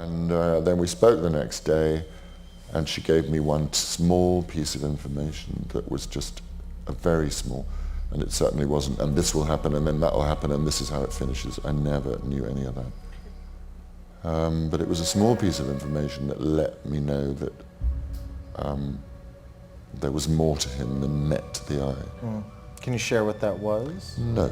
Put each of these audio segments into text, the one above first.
And then we spoke the next day, and she gave me one small piece of information that was just a very small, and it certainly wasn't, and this will happen, and then that will happen, and this is how it finishes. I never knew any of that. But it was a small piece of information that let me know that there was more to him than met the eye. Mm. Can you share what that was? No.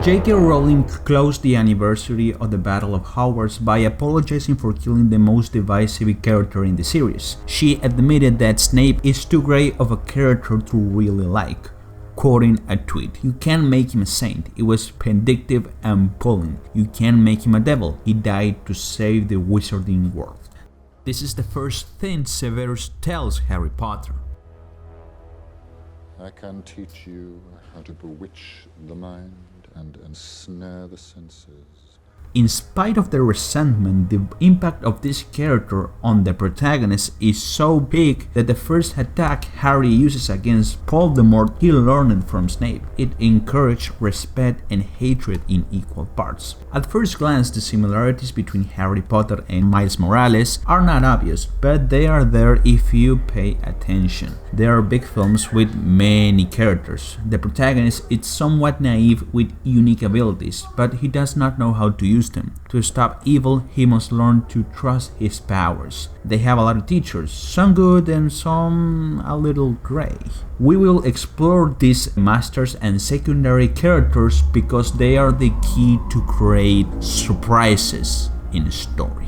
J.K. Rowling closed the anniversary of the Battle of Hogwarts by apologizing for killing the most divisive character in the series. She admitted that Snape is too great of a character to really like. Quoting a tweet, "You can't make him a saint. It was vindictive and pulling. You can't make him a devil. He died to save the wizarding world." This is the first thing Severus tells Harry Potter. I can teach you how to bewitch the mind and ensnare the senses. In spite of the resentment, the impact of this character on the protagonist is so big that the first attack Harry uses against Voldemort he learned from Snape. It encouraged respect and hatred in equal parts. At first glance, the similarities between Harry Potter and Miles Morales are not obvious, but they are there if you pay attention. They are big films with many characters. The protagonist is somewhat naive with unique abilities, but he does not know how to use them. To stop evil, he must learn to trust his powers. They have a lot of teachers, some good and some a little gray. We will explore these masters and secondary characters because they are the key to create surprises in a story.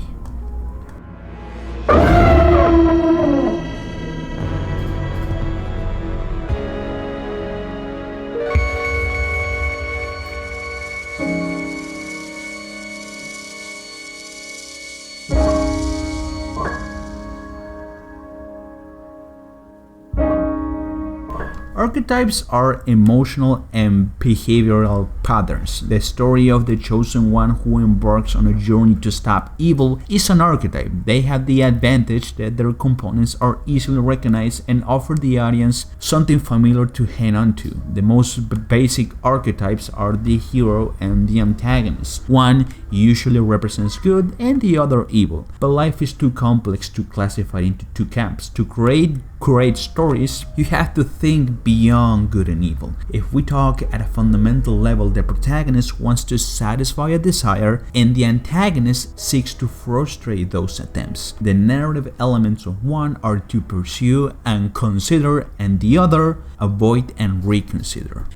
Archetypes are emotional and behavioral patterns. The story of the chosen one who embarks on a journey to stop evil is an archetype. They have the advantage that their components are easily recognized and offer the audience something familiar to hang on to. The most basic archetypes are the hero and the antagonist. One usually represents good and the other evil, but life is too complex to classify into two camps. To create great stories, you have to think beyond good and evil. If we talk at a fundamental level, the protagonist wants to satisfy a desire and the antagonist seeks to frustrate those attempts. The narrative elements of one are to pursue and consider, and the other avoid and reconsider.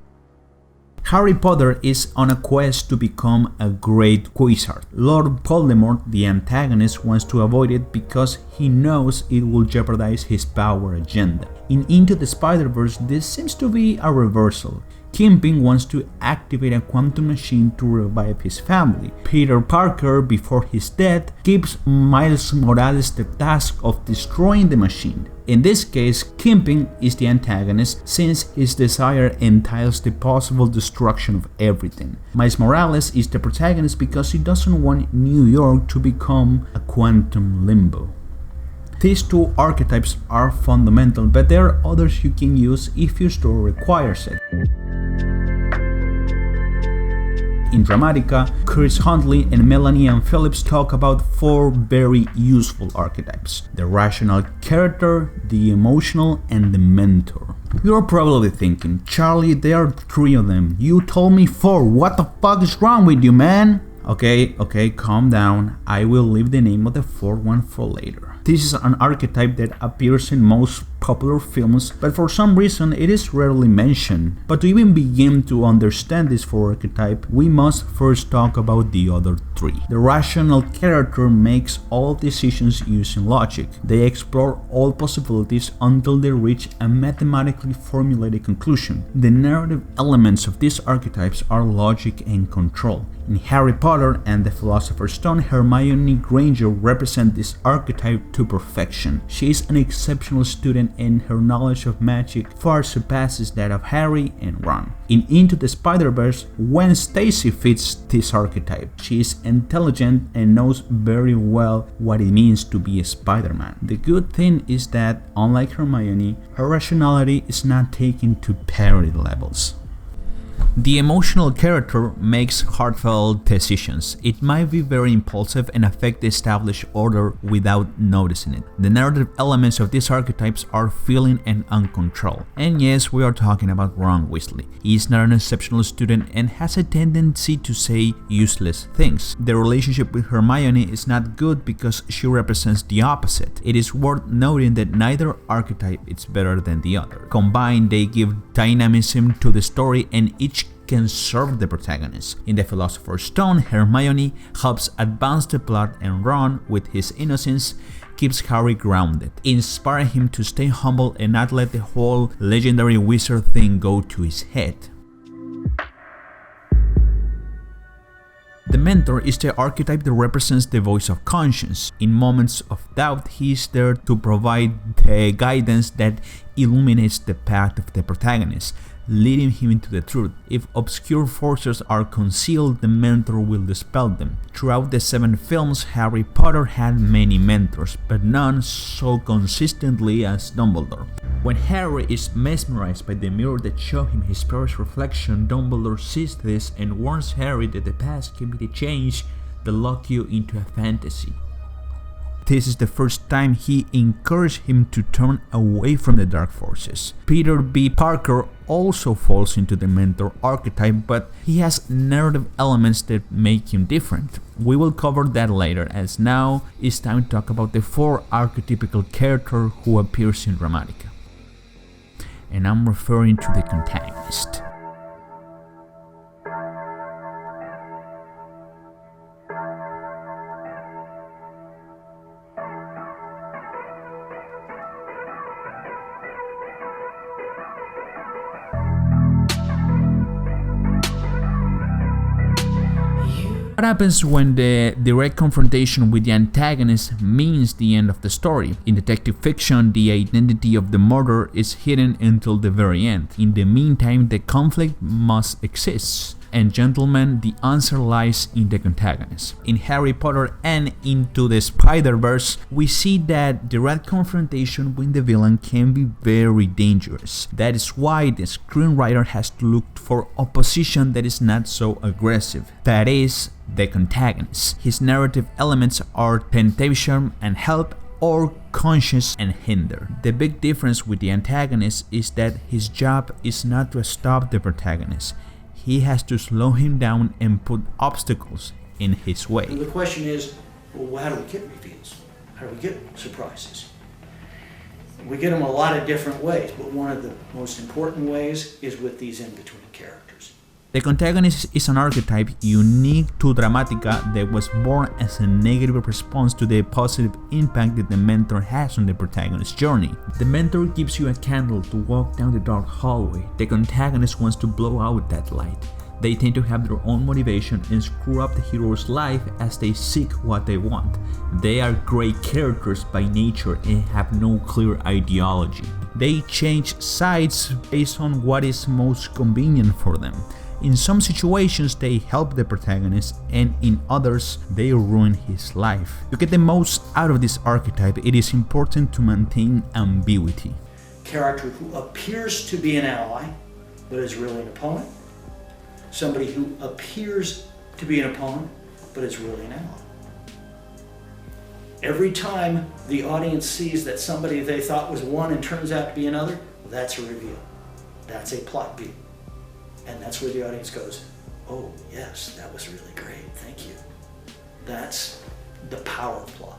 Harry Potter is on a quest to become a great wizard. Lord Voldemort, the antagonist, wants to avoid it because he knows it will jeopardize his power agenda. In Into the Spider-Verse, this seems to be a reversal. Kingpin wants to activate a quantum machine to revive his family. Peter Parker, before his death, gives Miles Morales the task of destroying the machine. In this case, Kingpin is the antagonist since his desire entails the possible destruction of everything. Miles Morales is the protagonist because he doesn't want New York to become a quantum limbo. These two archetypes are fundamental, but there are others you can use if your story requires it. In Dramatica, Chris Huntley and Melanie Ann Phillips talk about four very useful archetypes: the rational character, the emotional, and the mentor. You're probably thinking, Charlie, there are three of them. You told me four. What the fuck is wrong with you, man? Okay, calm down. I will leave the name of the fourth one for later. This is an archetype that appears in most popular films, but for some reason it is rarely mentioned. But to even begin to understand this fourth archetype, we must first talk about the other three. The rational character makes all decisions using logic. They explore all possibilities until they reach a mathematically formulated conclusion. The narrative elements of these archetypes are logic and control. In Harry Potter and the Philosopher's Stone, Hermione Granger represents this archetype to perfection. She is an exceptional student and her knowledge of magic far surpasses that of Harry and Ron. In Into the Spider-Verse, Gwen Stacy fits this archetype. She is intelligent and knows very well what it means to be a Spider-Man. The good thing is that, unlike Hermione, her rationality is not taken to parody levels. The emotional character makes heartfelt decisions. It might be very impulsive and affect the established order without noticing it. The narrative elements of these archetypes are feeling and uncontrolled. And yes, we are talking about Ron Weasley. He is not an exceptional student and has a tendency to say useless things. The relationship with Hermione is not good because she represents the opposite. It is worth noting that neither archetype is better than the other. Combined, they give dynamism to the story and each can serve the protagonist. In the Philosopher's Stone, Hermione helps advance the plot and Ron, with his innocence, keeps Harry grounded, inspiring him to stay humble and not let the whole legendary wizard thing go to his head. The mentor is the archetype that represents the voice of conscience. In moments of doubt, he is there to provide the guidance that illuminates the path of the protagonist, leading him into the truth. If obscure forces are concealed, the mentor will dispel them. Throughout the 7 films, Harry Potter had many mentors, but none so consistently as Dumbledore. When Harry is mesmerized by the mirror that shows him his parents' reflection, Dumbledore sees this and warns Harry that the past can be the change that lock you into a fantasy. This is the first time he encouraged him to turn away from the dark forces. Peter B. Parker also falls into the mentor archetype, but he has narrative elements that make him different. We will cover that later, as now it's time to talk about the 4 archetypical character who appears in Dramatica. And I'm referring to the Contradictions. What happens when the direct confrontation with the antagonist means the end of the story? In detective fiction, the identity of the murderer is hidden until the very end. In the meantime, the conflict must exist. And gentlemen, the answer lies in the antagonist. In Harry Potter and Into the Spider-Verse, we see that direct confrontation with the villain can be very dangerous. That is why the screenwriter has to look for opposition that is not so aggressive. That is, the antagonist. His narrative elements are temptation and help, or conscience and hinder. The big difference with the antagonist is that his job is not to stop the protagonist. He has to slow him down and put obstacles in his way. The question is, well, how do we get reveals? How do we get surprises? We get them a lot of different ways, but one of the most important ways is with these in-between characters. The Contradictions is an archetype unique to Dramatica that was born as a negative response to the positive impact that the mentor has on the protagonist's journey. The mentor gives you a candle to walk down the dark hallway. The Contradictions wants to blow out that light. They tend to have their own motivation and screw up the hero's life as they seek what they want. They are gray characters by nature and have no clear ideology. They change sides based on what is most convenient for them. In some situations, they help the protagonist, and in others, they ruin his life. To get the most out of this archetype, it is important to maintain ambiguity. Character who appears to be an ally, but is really an opponent. Somebody who appears to be an opponent, but is really an ally. Every time the audience sees that somebody they thought was one and turns out to be another, that's a reveal. That's a plot beat. And that's where the audience goes, oh yes, that was really great, thank you. That's the power plot.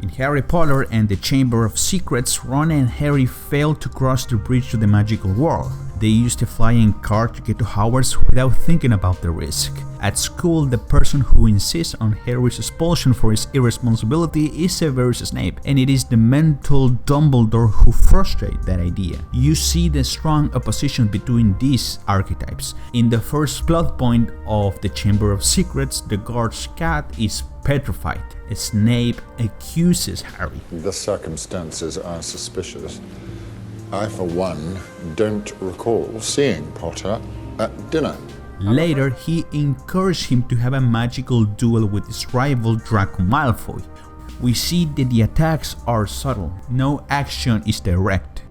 In Harry Potter and the Chamber of Secrets, Ron and Harry failed to cross the bridge to the magical world. They used a flying car to get to Hogwarts without thinking about the risk. At school, the person who insists on Harry's expulsion for his irresponsibility is Severus Snape, and it is the mental Dumbledore who frustrates that idea. You see the strong opposition between these archetypes. In the first plot point of the Chamber of Secrets, the guard's cat is petrified. Snape accuses Harry. The circumstances are suspicious. I, for one, don't recall seeing Potter at dinner. Later, he encouraged him to have a magical duel with his rival Draco Malfoy. We see that the attacks are subtle. No action is direct.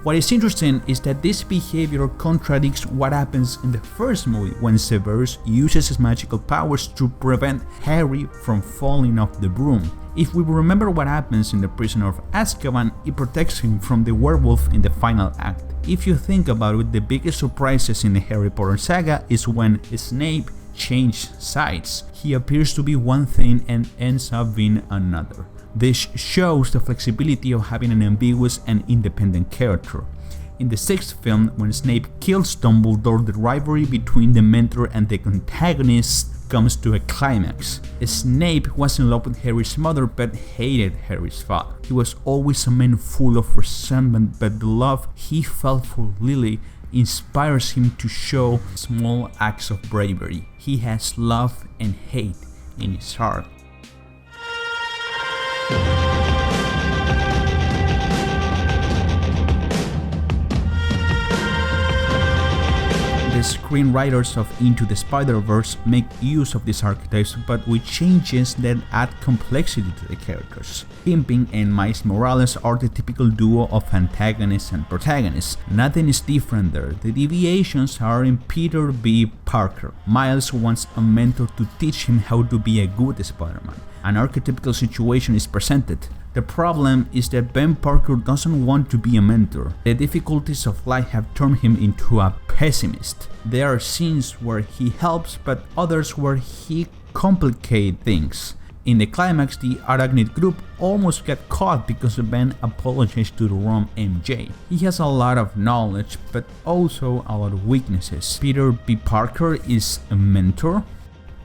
What is interesting is that this behavior contradicts what happens in the first movie when Severus uses his magical powers to prevent Harry from falling off the broom. If we remember what happens in The Prisoner of Azkaban, it protects him from the werewolf in the final act. If you think about it, the biggest surprises in the Harry Potter saga is when Snape changes sides. He appears to be one thing and ends up being another. This shows the flexibility of having an ambiguous and independent character. In the sixth film, when Snape kills Dumbledore, the rivalry between the mentor and the antagonist comes to a climax. Snape was in love with Harry's mother but hated Harry's father. He was always a man full of resentment, but the love he felt for Lily inspires him to show small acts of bravery. He has love and hate in his heart. The screenwriters of Into the Spider-Verse make use of these archetypes, but with changes that add complexity to the characters. Pimping and Miles Morales are the typical duo of antagonist and protagonist. Nothing is different there. The deviations are in Peter B. Parker. Miles wants a mentor to teach him how to be a good Spider-Man. An archetypical situation is presented. The problem is that Ben Parker doesn't want to be a mentor. The difficulties of life have turned him into a pessimist. There are scenes where he helps, but others where he complicates things. In the climax, the Arachnid group almost got caught because Ben apologized to the wrong MJ. He has a lot of knowledge, but also a lot of weaknesses. Peter B. Parker is a mentor.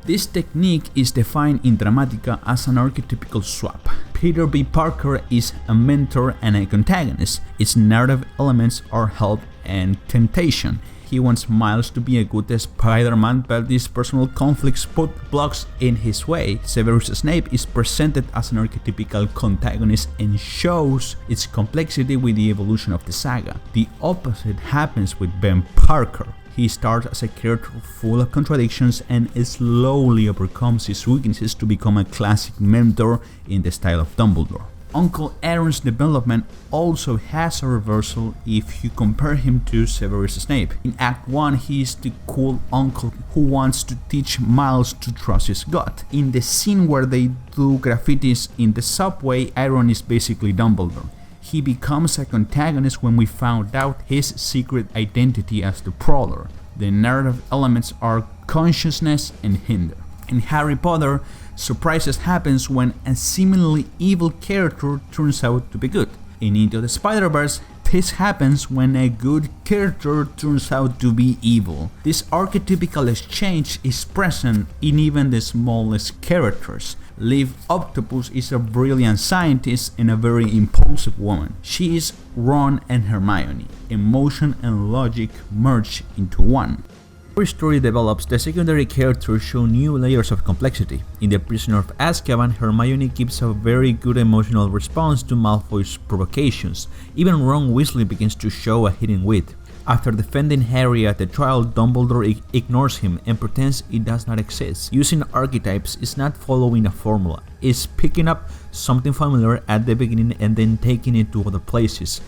This technique is defined in Dramatica as an archetypical swap. Peter B. Parker is a mentor and a antagonist. Its narrative elements are help and temptation. He wants Miles to be a good Spider-Man, but these personal conflicts put blocks in his way. Severus Snape is presented as an archetypical antagonist and shows its complexity with the evolution of the saga. The opposite happens with Ben Parker. He starts as a character full of contradictions and slowly overcomes his weaknesses to become a classic mentor in the style of Dumbledore. Uncle Aaron's development also has a reversal if you compare him to Severus Snape. In Act 1, he is the cool uncle who wants to teach Miles to trust his gut. In the scene where they do graffitis in the subway, Aaron is basically Dumbledore. He becomes a antagonist when we found out his secret identity as the Prowler. The narrative elements are consciousness and hinder. In Harry Potter, surprises happens when a seemingly evil character turns out to be good. In Into the Spider-Verse, this happens when a good character turns out to be evil. This archetypical exchange is present in even the smallest characters. Liv Octopus is a brilliant scientist and a very impulsive woman. She is Ron and Hermione. Emotion and logic merge into one. Every story develops, the secondary characters show new layers of complexity. In The Prisoner of Azkaban, Hermione gives a very good emotional response to Malfoy's provocations. Even Ron Weasley begins to show a hidden wit. After defending Harry at the trial, Dumbledore ignores him and pretends it does not exist. Using archetypes is not following a formula, it's picking up something familiar at the beginning and then taking it to other places.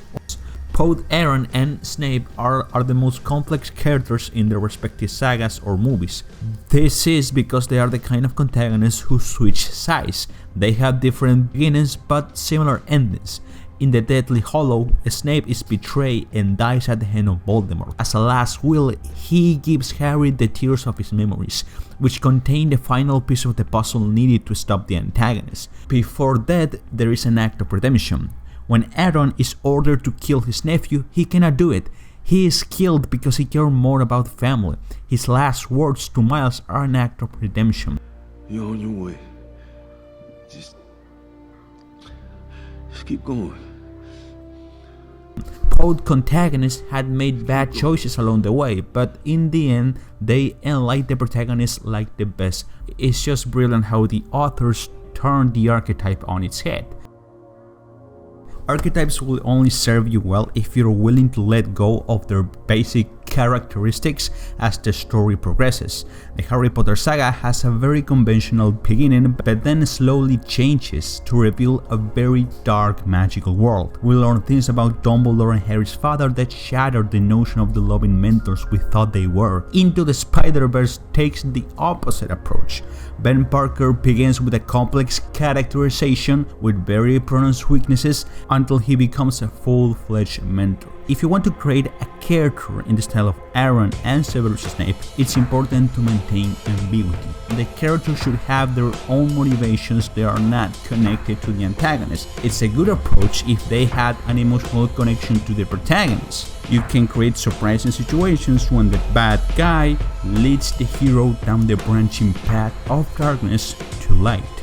Both Aaron and Snape are the most complex characters in their respective sagas or movies. This is because they are the kind of antagonists who switch sides. They have different beginnings but similar endings. In The Deathly Hallow, Snape is betrayed and dies at the hand of Voldemort. As a last will, he gives Harry the tears of his memories, which contain the final piece of the puzzle needed to stop the antagonist. Before that, there is an act of redemption. When Aaron is ordered to kill his nephew, he cannot do it. He is killed because he cares more about family. His last words to Miles are an act of redemption. You're on your way. Just keep going. Both antagonists had made bad choices along the way, but in the end, they enlighten the protagonist like the best. It's just brilliant how the authors turned the archetype on its head. Archetypes will only serve you well if you're willing to let go of their basic characteristics as the story progresses. The Harry Potter saga has a very conventional beginning, but then slowly changes to reveal a very dark magical world. We learn things about Dumbledore and Harry's father that shattered the notion of the loving mentors we thought they were. Into the Spider-Verse takes the opposite approach. Ben Parker begins with a complex characterization with very pronounced weaknesses until he becomes a full-fledged mentor. If you want to create a character in the style of Aaron and Severus Snape, it's important to maintain ambiguity. The character should have their own motivations that are not connected to the antagonist. It's a good approach if they had an emotional connection to the protagonist. You can create surprising situations when the bad guy leads the hero down the branching path of darkness to light.